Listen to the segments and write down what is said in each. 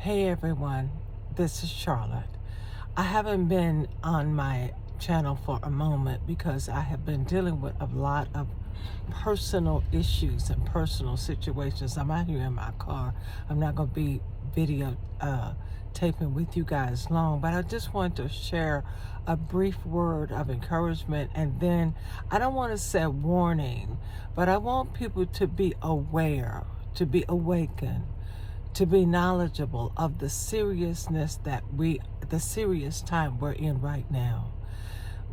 Hey everyone, this is Charlotte. I haven't been on my channel for a moment because I have been dealing with a lot of personal issues and personal situations. I'm out here in my car. I'm not going to be video taping with you guys long, but I just want to share a brief word of encouragement, and then I don't want to say warning, but I want people to be aware, to be awakened, to be knowledgeable of the seriousness the serious time we're in right now.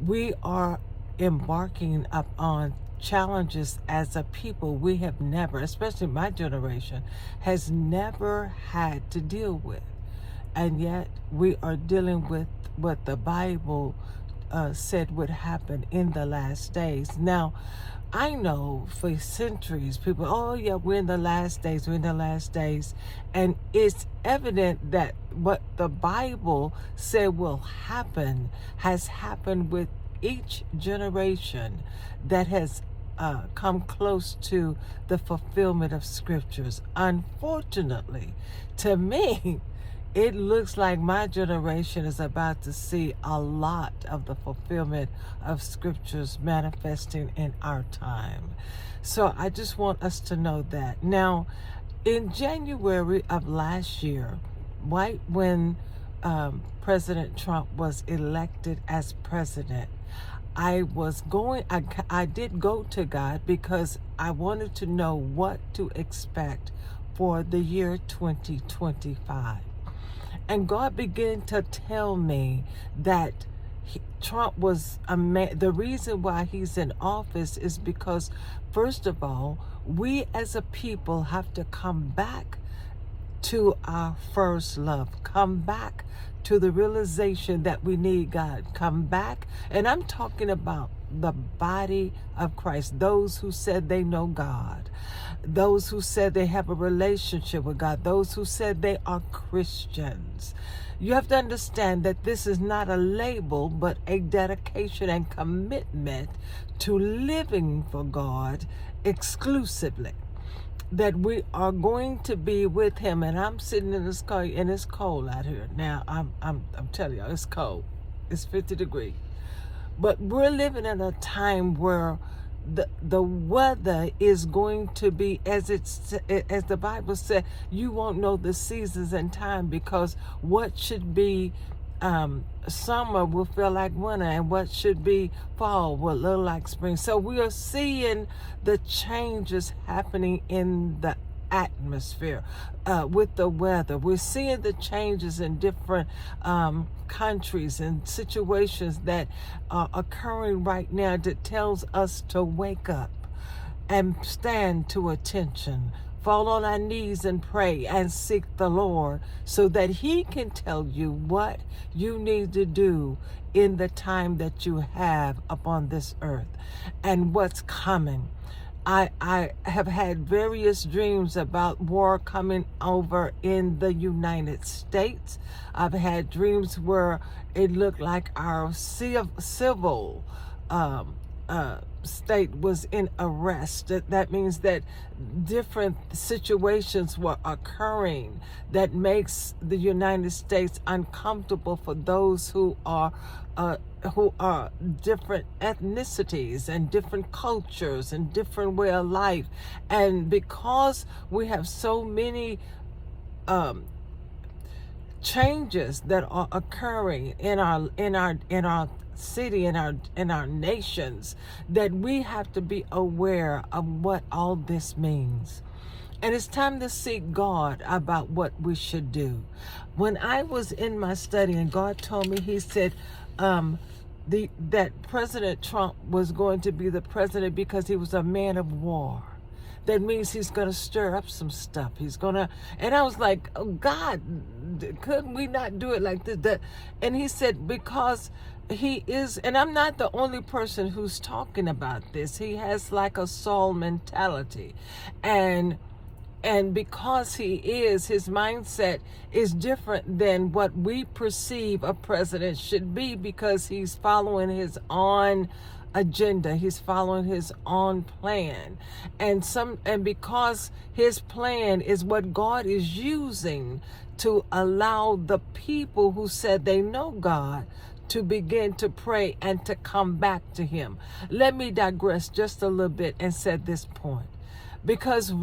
We are embarking upon challenges as a people we have never, especially my generation, has never had to deal with. And yet we are dealing with what the Bible said would happen in the last days. Now, I know for centuries, people, oh yeah, we're in the last days, we're in the last days. And it's evident that what the Bible said will happen has happened with each generation that has come close to the fulfillment of scriptures. Unfortunately, to me, it looks like my generation is about to see a lot of the fulfillment of scriptures manifesting in our time. So I just want us to know that. Now, in January of last year, right when President Trump was elected as president, I did go to God because I wanted to know what to expect for the year 2025. And God began to tell me that Trump was a man. The reason why he's in office is because, first of all, we as a people have to come back to our first love, come back to the realization that we need God, come back. And I'm talking about the body of Christ, those who said they know God, those who said they have a relationship with God, those who said they are Christians. You have to understand that this is not a label, but a dedication and commitment to living for God exclusively. That we are going to be with Him. And I'm sitting in this car, and it's cold out here. Now I'm telling you, it's cold. It's 50 degrees. But we're living in a time where the weather is going to be as the Bible said. You won't know the seasons and time, because what should be summer will feel like winter, and what should be fall will look like spring. So we are seeing the changes happening in the atmosphere with the weather. We're seeing the changes in different countries and situations that are occurring right now that tells us to wake up and stand to attention, fall on our knees and pray and seek the Lord so that He can tell you what you need to do in the time that you have upon this earth and what's coming. I have had various dreams about war coming over in the United States. I've had dreams where it looked like our civil state was in arrest. That means that different situations were occurring that makes the United States uncomfortable for those who are different ethnicities and different cultures and different way of life. And because we have so many changes that are occurring in our city, in our nations, that we have to be aware of what all this means. And it's time to seek God about what we should do. When I was in my study and God told me, He said that President Trump was going to be the president because he was a man of war. That means he's going to stir up some stuff. And I was like, oh God, couldn't we not do it like this? And He said, because he is, and I'm not the only person who's talking about this. He has like a Saul mentality. And because he is, his mindset is different than what we perceive a president should be, because he's following his own agenda. He's following his own plan. And because his plan is what God is using to allow the people who said they know God to begin to pray and to come back to him. Let me digress just a little bit and say this point. Because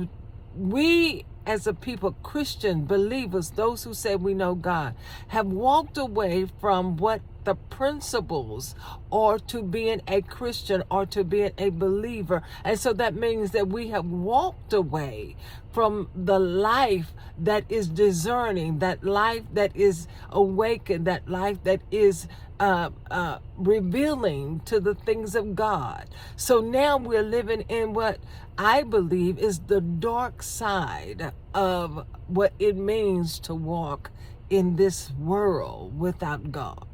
we as a people, Christian believers, those who say we know God, have walked away from what the principles or to being a Christian or to being a believer. And so that means that we have walked away from the life that is discerning, that life that is awakened, that life that is revealing to the things of God. So now we're living in what I believe is the dark side of what it means to walk in this world without God.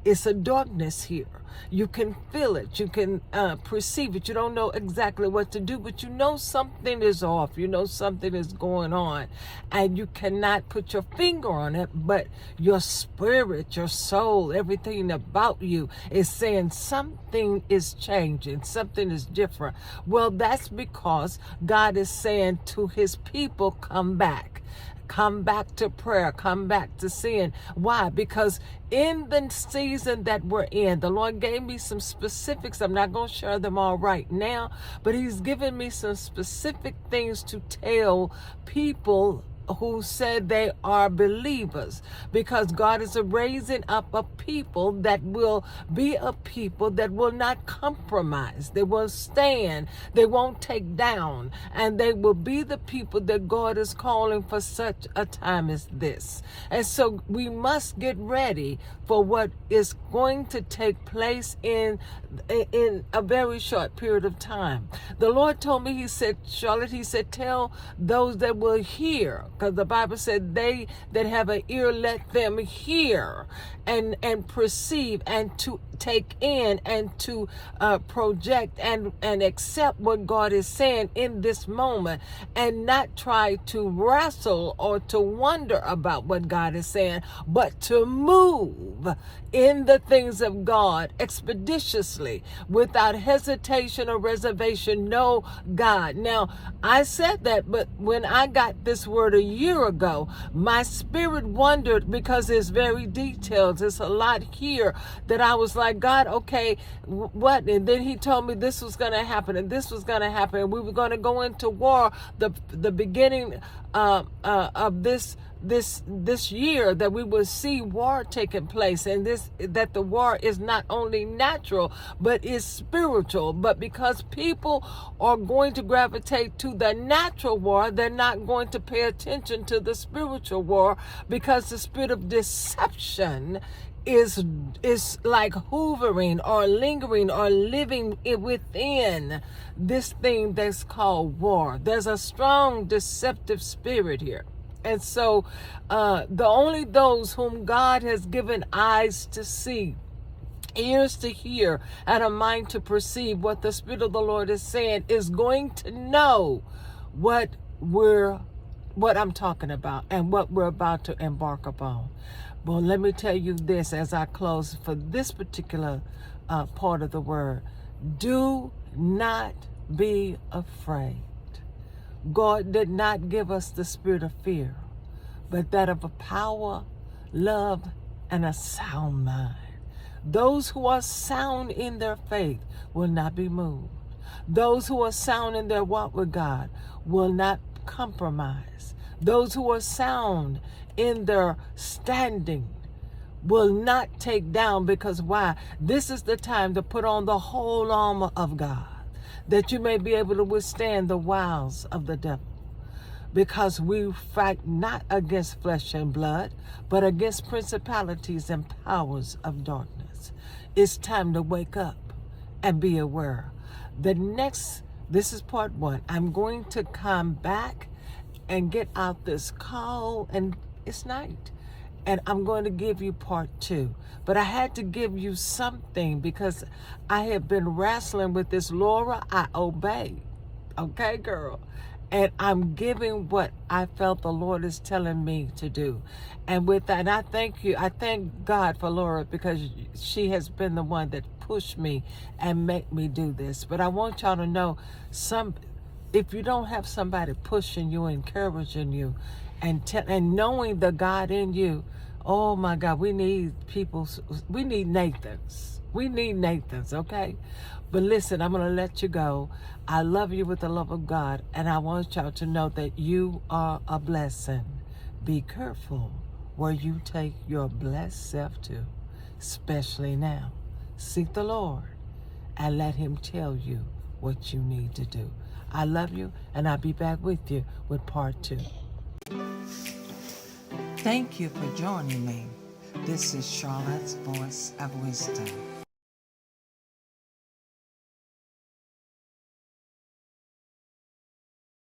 It's a darkness here. You can feel it. You can perceive it. You don't know exactly what to do, but you know something is off. You know something is going on, and you cannot put your finger on it, but your spirit, your soul, everything about you is saying something is changing. Something is different. Well, that's because God is saying to his people, come back. Come back to prayer. Come back to sin. Why? Because in the season that we're in, the Lord gave me some specifics. I'm not going to share them all right now, but he's given me some specific things to tell people who said they are believers, because God is raising up a people that will be a people that will not compromise. They will stand. They won't take down, and they will be the people that God is calling for such a time as this. And so we must get ready for what is going to take place in a very short period of time. The Lord told me, he said, Charlotte, he said, tell those that will hear, because the Bible said they that have an ear, let them hear and perceive and to take in and to project and accept what God is saying in this moment, and not try to wrestle or to wonder about what God is saying, but to move in the things of God expeditiously, without hesitation or reservation. Know God. Now, I said that, but when I got this word a year ago, my spirit wondered, because it's very detailed. There's a lot here that I was like, God, okay, what? And then he told me this was going to happen, and this was going to happen, and we were going to go into war. The beginning of this year, that we will see war taking place, and that the war is not only natural but is spiritual. But because people are going to gravitate to the natural war, they're not going to pay attention to the spiritual war, because the spirit of deception is like hovering or lingering or living within this thing that's called war. There's a strong deceptive spirit here. And so the only those whom God has given eyes to see, ears to hear, and a mind to perceive what the Spirit of the Lord is saying, is going to know what I'm talking about and what we're about to embark upon. Well, let me tell you this as I close for this particular part of the word. Do not be afraid. God did not give us the spirit of fear, but that of a power, love, and a sound mind. Those who are sound in their faith will not be moved. Those who are sound in their walk with God will not compromise. Those who are sound in their standing will not take down, because why? This is the time to put on the whole armor of God, that you may be able to withstand the wiles of the devil. Because we fight not against flesh and blood, but against principalities and powers of darkness. It's time to wake up and be aware. This is part 1. I'm going to come back and get out this call, and it's night. And I'm going to give you part 2. But I had to give you something, because I have been wrestling with this. Laura, I obey. Okay, girl. And I'm giving what I felt the Lord is telling me to do. And with that, and I thank you. I thank God for Laura, because she has been the one that pushed me and make me do this. But I want y'all to know, if you don't have somebody pushing you, encouraging you, and knowing the God in you, oh my God, we need we need Nathans. We need Nathans, okay? But listen, I'm going to let you go. I love you with the love of God, and I want y'all to know that you are a blessing. Be careful where you take your blessed self to, especially now. Seek the Lord and let Him tell you what you need to do. I love you, and I'll be back with you with part 2. Thank you for joining me. This is Charlotte's Voice of Wisdom.